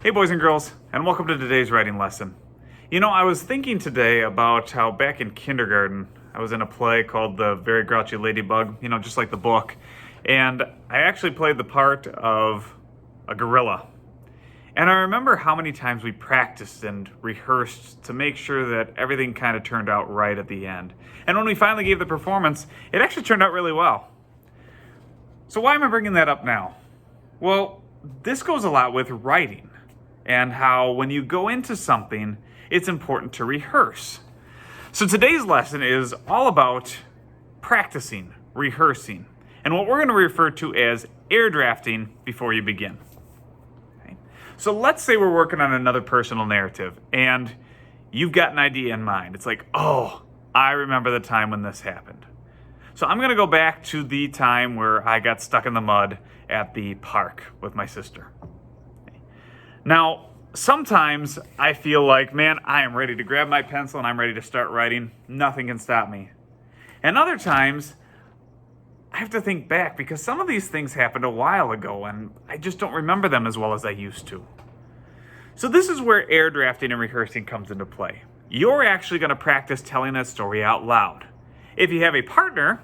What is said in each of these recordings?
Hey boys and girls, and welcome to today's writing lesson. I was thinking today about how back in kindergarten, I was in a play called The Very Grouchy Ladybug, just like the book, and I actually played the part of a gorilla. And I remember how many times we practiced and rehearsed to make sure that everything kind of turned out right at the end. And when we finally gave the performance, it actually turned out really well. So why am I bringing that up now? Well, this goes a lot with writing, and how when you go into something, it's important to rehearse. So today's lesson is all about practicing, rehearsing, and what we're going to refer to as air drafting before you begin. Okay? So let's say we're working on another personal narrative, and you've got an idea in mind. It's like, oh, I remember the time when this happened. So I'm going to go back to the time where I got stuck in the mud at the park with my sister. Now, sometimes I feel like, man, I am ready to grab my pencil and I'm ready to start writing. Nothing can stop me. And other times, I have to think back because some of these things happened a while ago and I just don't remember them as well as I used to. So this is where air drafting and rehearsing comes into play. You're actually going to practice telling that story out loud. If you have a partner,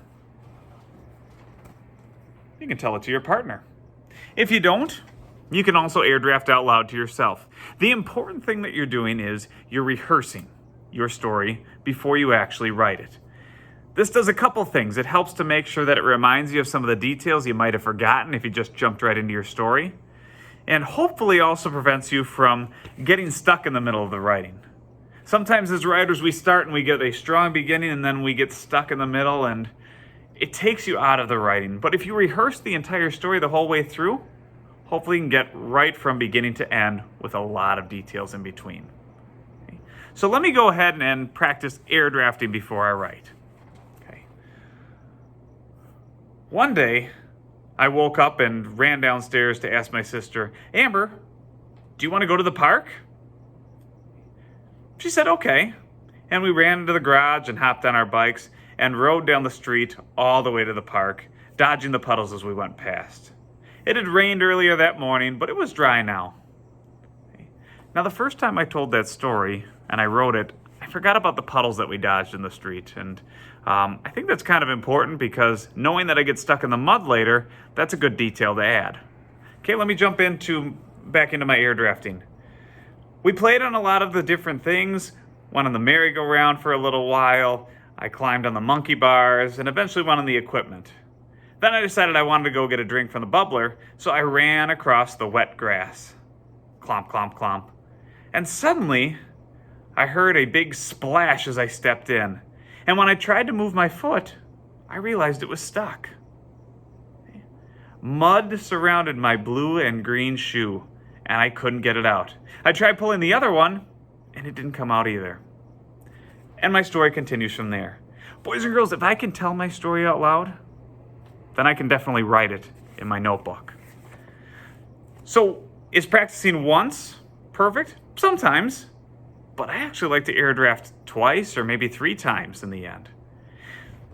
you can tell it to your partner. If you don't, you can also air draft out loud to yourself. The important thing that you're doing is you're rehearsing your story before you actually write it. This does a couple things. It helps to make sure that it reminds you of some of the details you might have forgotten if you just jumped right into your story. And hopefully also prevents you from getting stuck in the middle of the writing. Sometimes as writers, we start and we get a strong beginning and then we get stuck in the middle and it takes you out of the writing. But if you rehearse the entire story the whole way through, hopefully you can get right from beginning to end with a lot of details in between. Okay. So let me go ahead and practice air drafting before I write. Okay. One day, I woke up and ran downstairs to ask my sister, Amber, do you want to go to the park? She said, okay. And we ran into the garage and hopped on our bikes and rode down the street all the way to the park, dodging the puddles as we went past. It had rained earlier that morning, but it was dry now. Now, the first time I told that story and I wrote it, I forgot about the puddles that we dodged in the street. And I think that's kind of important because knowing that I get stuck in the mud later, that's a good detail to add. Okay, let me jump back into my air drafting. We played on a lot of the different things, went on the merry-go-round for a little while, I climbed on the monkey bars, and eventually went on the equipment. Then I decided I wanted to go get a drink from the bubbler, so I ran across the wet grass. Clomp, clomp, clomp. And suddenly, I heard a big splash as I stepped in. And when I tried to move my foot, I realized it was stuck. Mud surrounded my blue and green shoe, and I couldn't get it out. I tried pulling the other one, and it didn't come out either. And my story continues from there. Boys and girls, if I can tell my story out loud, then I can definitely write it in my notebook. So, is practicing once perfect? Sometimes. But I actually like to air draft twice or maybe 3 times in the end.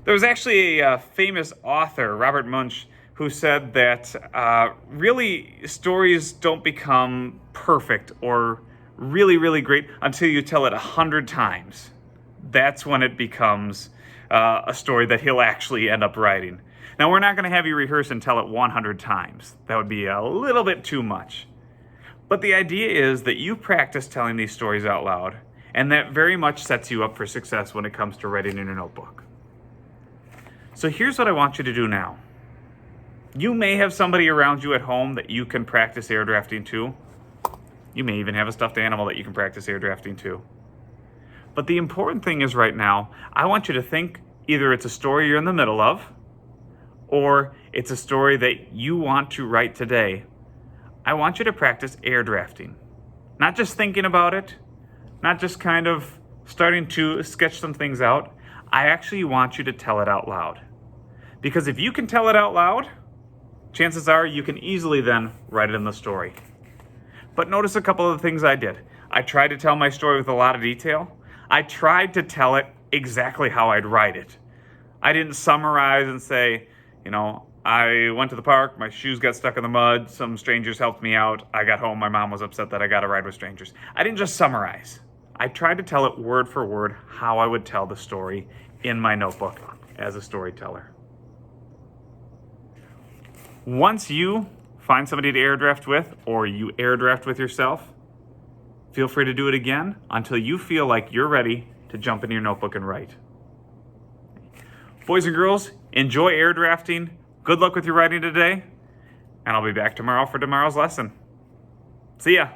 There was actually a famous author, Robert Munsch, who said that really stories don't become perfect or really, really great until you tell it 100 times. That's when it becomes a story that he'll actually end up writing. Now, we're not going to have you rehearse and tell it 100 times. That would be a little bit too much. But the idea is that you practice telling these stories out loud, and that very much sets you up for success when it comes to writing in your notebook. So here's what I want you to do now. You may have somebody around you at home that you can practice air drafting to. You may even have a stuffed animal that you can practice air drafting to. But the important thing is right now, I want you to think either it's a story you're in the middle of, or it's a story that you want to write today. I want you to practice air drafting. Not just thinking about it, not just kind of starting to sketch some things out. I actually want you to tell it out loud. Because if you can tell it out loud, chances are you can easily then write it in the story. But notice a couple of the things I did. I tried to tell my story with a lot of detail. I tried to tell it exactly how I'd write it. I didn't summarize and say, I went to the park, my shoes got stuck in the mud, some strangers helped me out. I got home, my mom was upset that I got a ride with strangers. I didn't just summarize. I tried to tell it word for word how I would tell the story in my notebook as a storyteller. Once you find somebody to air draft with, or you air draft with yourself, feel free to do it again until you feel like you're ready to jump in your notebook and write. Boys and girls, enjoy air drafting. Good luck with your writing today, and I'll be back tomorrow for tomorrow's lesson. See ya.